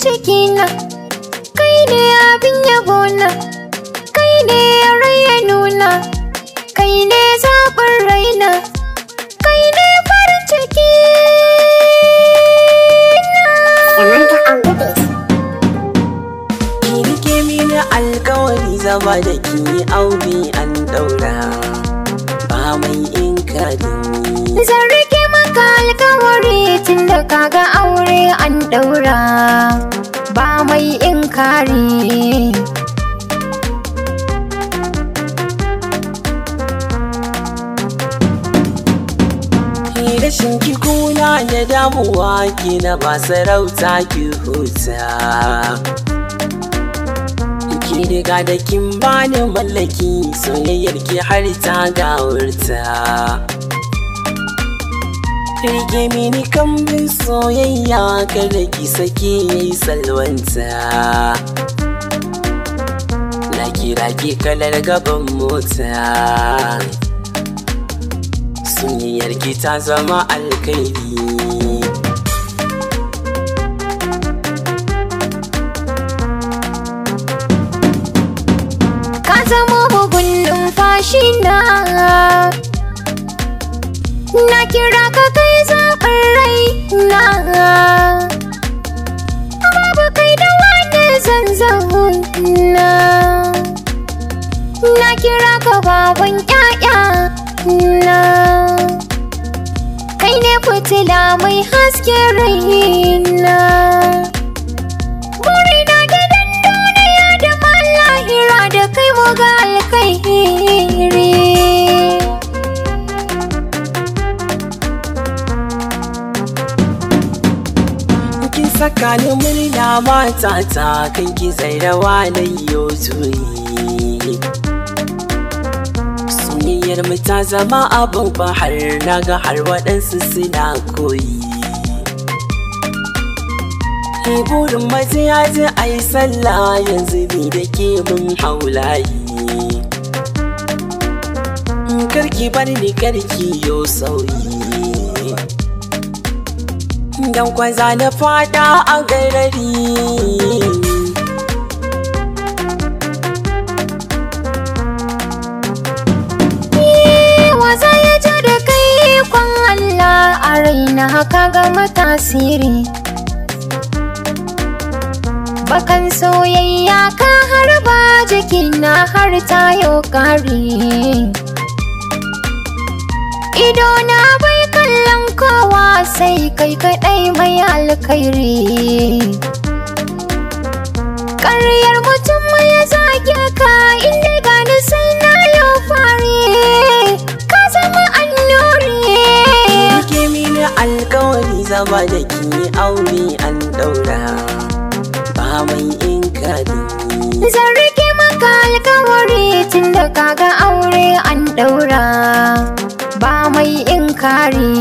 ciki na, kai ne abin yabo na, kai ne rai ya nuna, kai ne zaɓin raina, kai ne farin ciki na. Ki rike mini alkawari zama da ki aure an daura, ba mai inkari. Zan rike maka alkawari tun da kaga aure an daura, ba mai inkari. Rashin ki kuna da damuwa ki na ba sarauta ki huta. Ki riga da kin bani mallaki soyayyar ki har ta gawurta. Rike mini kambin soyayya kada ki sake yayi salwanta. Na kira ki kalar gaban mota, soyayyar ki ta zama alkairi. Ka zama bugun numfashi na kira ka kai zaɓin rai na, babu kai da wani zanzan na kira ka baban ƴaƴa na, kai ne fitila mai haske raina. Burina gidan duniya da malahira da kai mu ga alkairi. Kin saka ni murna matata kan ki zai rawa na yau juyi. Soyayyar mu ta zama abin bahar, naga har waɗansu suna koyi. Burin mace ya ji a yi sallah, yanzu ni da ke mun haulayi. Karki bar ni karki yo sauyi, dan kwaza na fada a garari. Waza ya ja da kai kwan Allah a raina haka gama tasiri. Bakan soyayya ka harba jikina har tayo ƙari. Idona bai kallon kowa sai kai kaɗai mai alkhairi. Ƙaryar mutum ya zage ka inda gani sai na yau fari. Ka zama annuri. Rike mini alkawari zama da ki aure an daura, ba mai inkari. Zan rike maka alkawari tun da kaga aure an daura, ba mai inkari.